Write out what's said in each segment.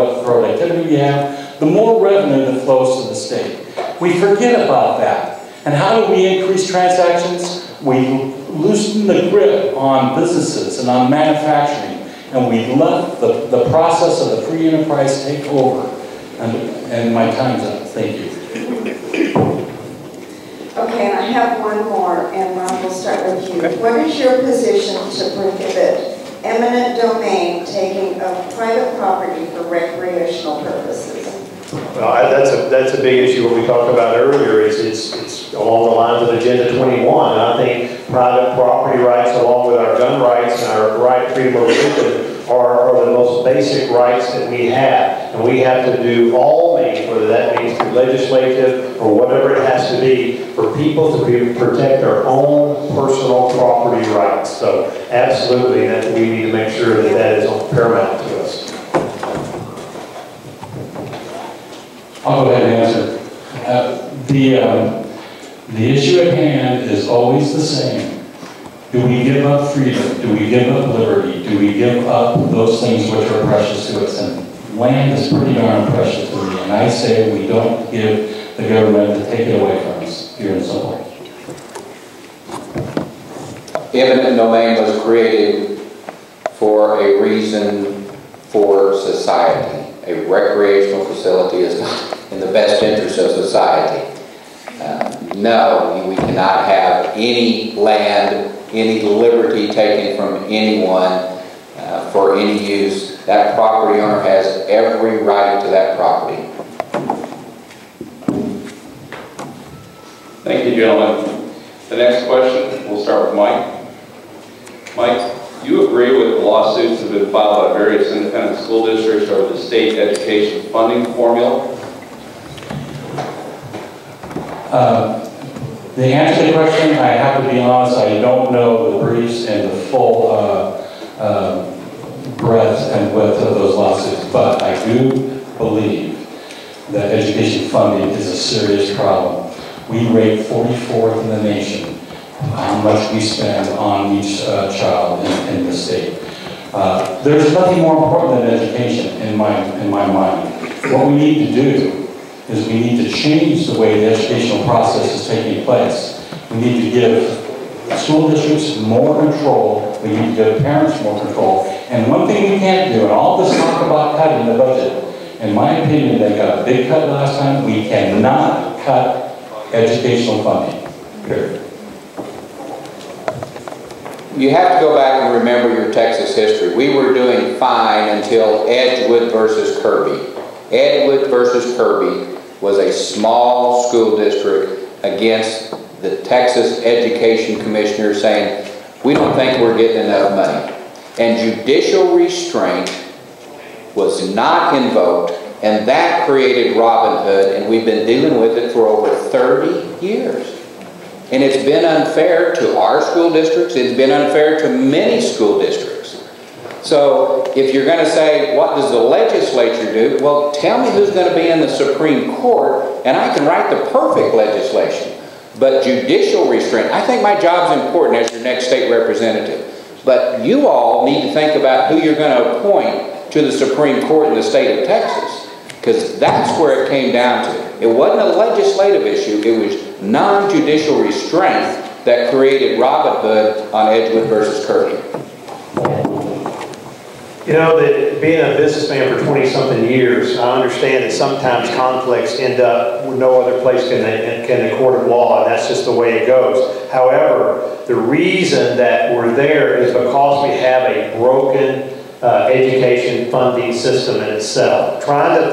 what productivity we have, the more revenue that flows to the state. We forget about that. And how do we increase transactions? We loosen the grip on businesses and on manufacturing, and we let the process of the free enterprise take over. And my time's up. Thank you. Okay, and I have one more, and Ron, we'll start with you. Okay. What is your position to prohibit eminent domain taking of private property for recreational purposes? Well, that's a big issue. What we talked about earlier is it's along the lines of Agenda 21. And I think private property rights, along with our gun rights and our right to freedom of religion, are the most basic rights that we have. And we have to do all means, whether that means through legislative or whatever it has to be, for people to protect their own personal property rights. So absolutely, that we need to make sure that that is paramount to us. I'll go ahead and answer. The issue at hand is always the same. Do we give up freedom? Do we give up liberty? Do we give up those things which are precious to us? And land is pretty darn precious to me. And I say we don't give the government to take it away from us here in Salt Lake. Eminent domain was created for a reason for society. A recreational facility is not in the best interest of society. No, we cannot have any land, any liberty taken from anyone for any use. That property owner has every right to that property. Thank you, gentlemen. The next question, we'll start with Mike. Mike, do you agree with the lawsuits that have been filed by various independent school districts over the state education funding formula? The answer to the question, I have to be honest, I don't know the briefs and the full breadth and width of those lawsuits, but I do believe that education funding is a serious problem. We rate 44th in the nation how much we spend on each child in the state. There's nothing more important than education in my mind. What we need to do is we need to change the way the educational process is taking place. We need to give school districts more control. We need to give parents more control. And one thing we can't do, and all this talk about cutting the budget, in my opinion, they got a big cut last time. We cannot cut educational funding, period. You have to go back and remember your Texas history. We were doing fine until Edgewood versus Kirby. Edgewood versus Kirby was a small school district against the Texas Education Commissioner saying, we don't think we're getting enough money. And judicial restraint was not invoked, and that created Robin Hood, and we've been dealing with it for over 30 years. And it's been unfair to our school districts. It's been unfair to many school districts. So if you're going to say, what does the legislature do? Well, tell me who's going to be in the Supreme Court, and I can write the perfect legislation. But judicial restraint, I think my job's important as your next state representative. But you all need to think about who you're going to appoint to the Supreme Court in the state of Texas, because that's where it came down to. It wasn't a legislative issue. It was non-judicial restraint that created Robin Hood on Edgewood versus Kirby. You know, that being a businessman for 20-something years, I understand that sometimes conflicts end up with no other place can the court of law, and that's just the way it goes. However, the reason that we're there is because we have a broken education funding system in itself. Trying to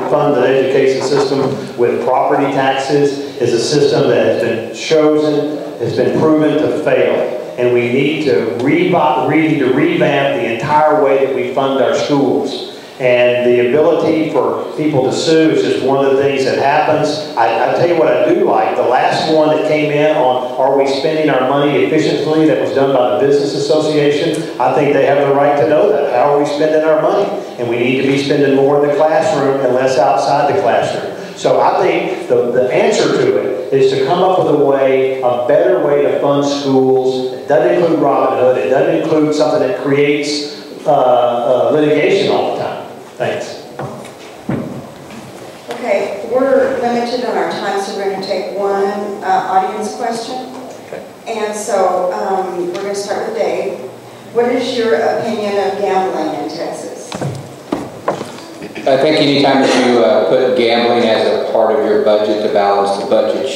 fund the education system with property taxes is a system that has been chosen, has been proven to fail. And we need to revamp the entire way that we fund our schools. And the ability for people to sue is just one of the things that happens. I tell you what I do like. The last one that came in on are we spending our money efficiently, that was done by the Business Association, I think they have the right to know that. How are we spending our money? And we need to be spending more in the classroom and less outside the classroom. So I think the answer to it is to come up with a better way to fund schools. It doesn't include Robin Hood. It doesn't include something that creates litigation all the time. Thanks. Okay, we're limited on our time, so we're going to take one audience question. Okay. And so we're going to start with Dave. What is your opinion of gambling in Texas? I think anytime that you put gambling as a part of your budget to balance the budget,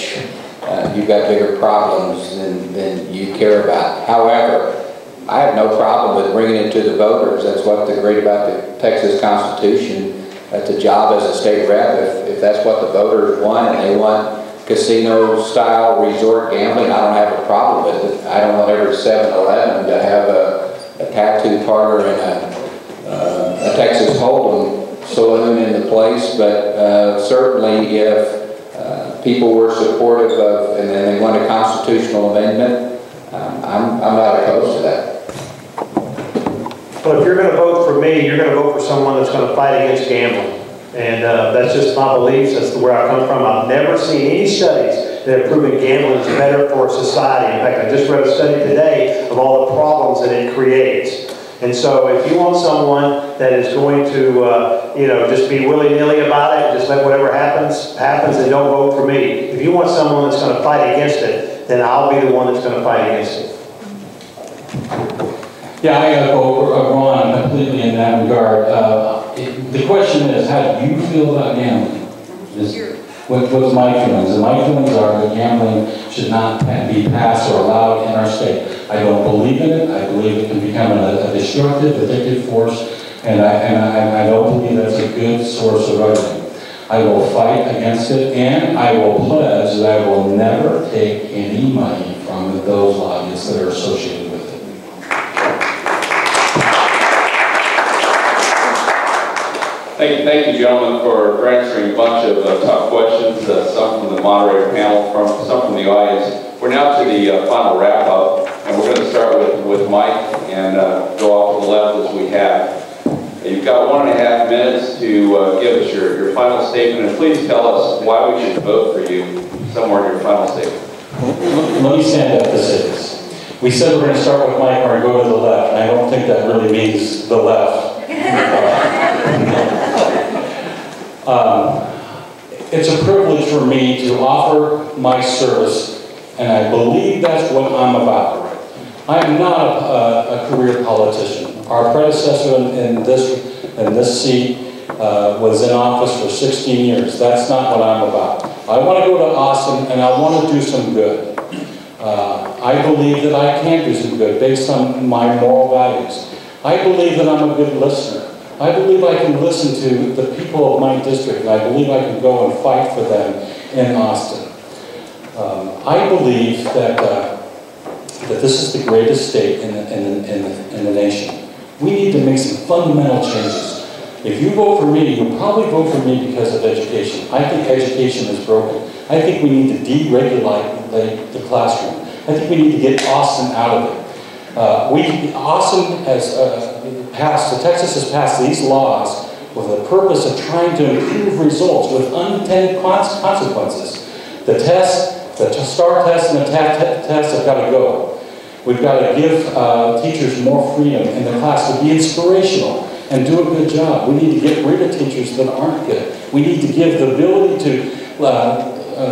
you've got bigger problems than you care about. However, I have no problem with bringing it to the voters. That's what's great about the Texas Constitution. That's a job as a state rep. If that's what the voters want and they want casino-style resort gambling, I don't have a problem with it. I don't want every 7-Eleven to have a tattoo parlor and a Texas Hold'em saloon in the place, but certainly if people were supportive of and then they want a constitutional amendment, I'm not opposed to that. Well, if you're going to vote for me, you're going to vote for someone that's going to fight against gambling. And that's just my beliefs. That's where I come from. I've never seen any studies that have proven gambling is better for society. In fact, I just read a study today of all the problems that it creates. And so if you want someone that is going to, just be willy-nilly about it, just let whatever happens, then don't vote for me. If you want someone that's going to fight against it, then I'll be the one that's going to fight against it. Yeah, I go Ron completely in that regard. The question is, how do you feel about gambling? What's my feelings? And my feelings are that gambling should not be passed or allowed in our state. I don't believe in it. I believe it can become a destructive, addictive force, and I don't believe that's a good source of revenue. I will fight against it, and I will pledge that I will never take any money from those lobbyists that are associated with it. Thank you, gentlemen, for answering a bunch of tough questions, some from the moderator panel, some from the audience. We're now to the final wrap-up, and we're going to start with Mike and go off to the left as we have. You've got 1.5 minutes to give us your final statement, and please tell us why we should vote for you somewhere in your final statement. Let me stand up to say this. We said we're going to start with Mike or go to the left, and I don't think that really means the left. It's a privilege for me to offer my service, and I believe that's what I'm about. I am not a career politician. Our predecessor in this seat was in office for 16 years. That's not what I'm about. I want to go to Austin, and I want to do some good. I believe that I can do some good based on my moral values. I believe that I'm a good listener. I believe I can listen to the people of my district, and I believe I can go and fight for them in Austin. I believe that this is the greatest state in the nation. We need to make some fundamental changes. If you vote for me, you'll probably vote for me because of education. I think education is broken. I think we need to deregulate the classroom. I think we need to get Austin out of it. Austin has Texas has passed these laws with the purpose of trying to improve results with unintended consequences. The STAR test and the test have got to go. We've got to give teachers more freedom in the class to be inspirational and do a good job. We need to get rid of teachers that aren't good. We need to give the ability to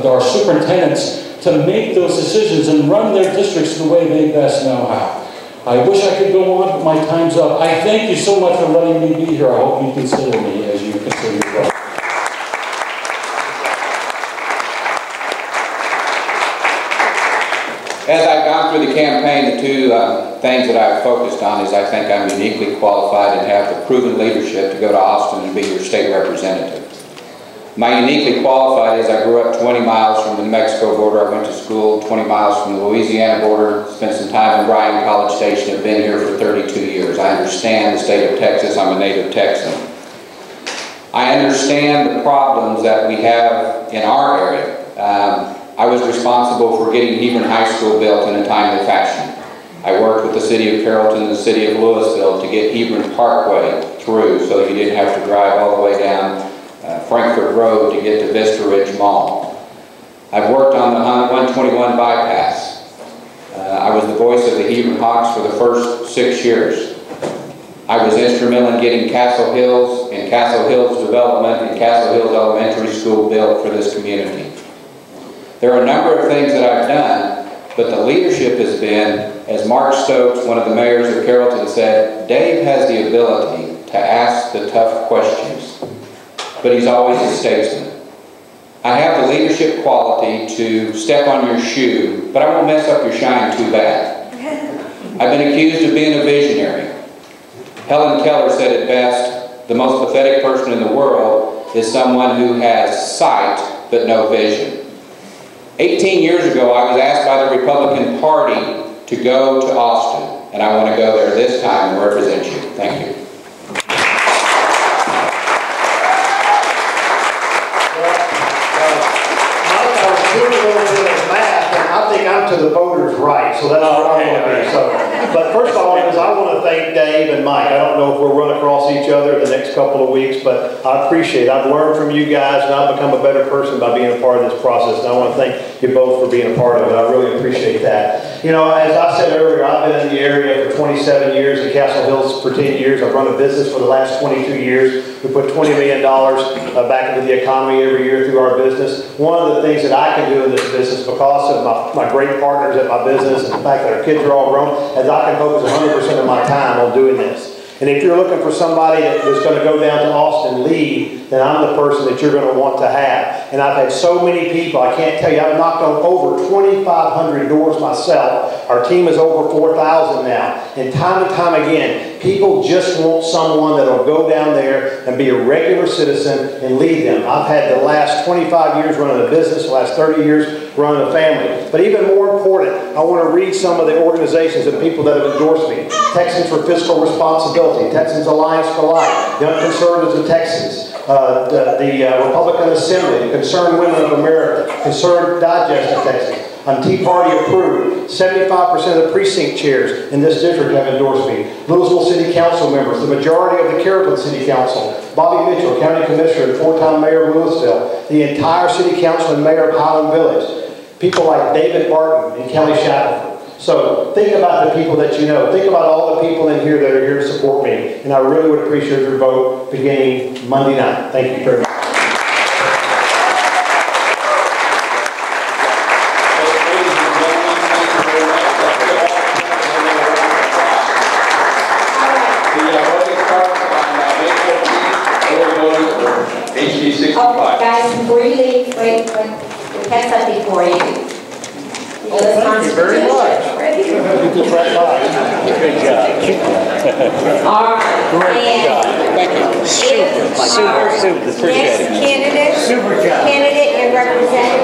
our superintendents to make those decisions and run their districts the way they best know how. I wish I could go on, but my time's up. I thank you so much for letting me be here. I hope you consider me as you consider yourself. As I've gone through the campaign, the two things that I've focused on is I think I'm uniquely qualified and have the proven leadership to go to Austin and be your state representative. My uniquely qualified is I grew up 20 miles from the New Mexico border. I went to school 20 miles from the Louisiana border, spent some time in Bryan College Station, have been here for 32 years. I understand the state of Texas. I'm a native Texan. I understand the problems that we have in our area. I was responsible for getting Hebron High School built in a timely fashion. I worked with the city of Carrollton and the city of Louisville to get Hebron Parkway through so you didn't have to drive all the way down Frankfort Road to get to Vista Ridge Mall. I've worked on the 121 bypass. I was the voice of the Hebron Hawks for the first 6 years. I was instrumental in getting Castle Hills and Castle Hills development and Castle Hills Elementary School built for this community. There are a number of things that I've done, but the leadership has been, as Mark Stokes, one of the mayors of Carrollton, said, Dave has the ability to ask the tough questions, but he's always a statesman. I have the leadership quality to step on your shoe, but I won't mess up your shine too bad. I've been accused of being a visionary. Helen Keller said it best, the most pathetic person in the world is someone who has sight but no vision. 18 years ago, I was asked by the Republican Party to go to Austin, and I want to go there this time and represent you. Thank you. I think I'm to the voters' right, so that's where I want to be. But first of all, I want to thank Dave and Mike. I don't know if we'll run across each other the next couple of weeks, but I appreciate it. I've learned from you guys, and I've become a better person by being a part of this process. And I want to thank you both for being a part of it. I really appreciate that. You know, as I said earlier, I've been in the area for 27 years, in Castle Hills for 10 years. I've run a business for the last 22 years. We put $20 million back into the economy every year through our business. One of the things that I can do in this business, because of my great partners at my business and the fact that our kids are all grown, is I can focus 100% of my time on doing this. And if you're looking for somebody that's going to go down to Austin and lead, then I'm the person that you're going to want to have. And I've had so many people, I can't tell you, I've knocked on over 2,500 doors myself. Our team is over 4,000 now. And time again, people just want someone that will go down there and be a regular citizen and lead them. I've had the last 25 years running a business, the last 30 years running a family. But even more important, I want to read some of the organizations and people that have endorsed me. Texans for Fiscal Responsibility, Texans Alliance for Life, Young Conservatives of Texas, the Republican Assembly, the Concerned Women of America, Concerned Digest of Texas. I'm Tea Party approved. 75% of the precinct chairs in this district have endorsed me. Louisville City Council members, the majority of the Carrollton City Council, Bobby Mitchell, County Commissioner and 4-time Mayor of Louisville, the entire City Council and Mayor of Highland Village, people like David Barton and Kelly Shackelford. So think about the people that you know. Think about all the people in here that are here to support me. And I really would appreciate your vote beginning Monday night. Thank you very much. Guys, before you leave, wait, we have something for you. Oh, thank you very much. Good job. All right. Great job. Thank you. Super. Appreciate it. Next candidate in representing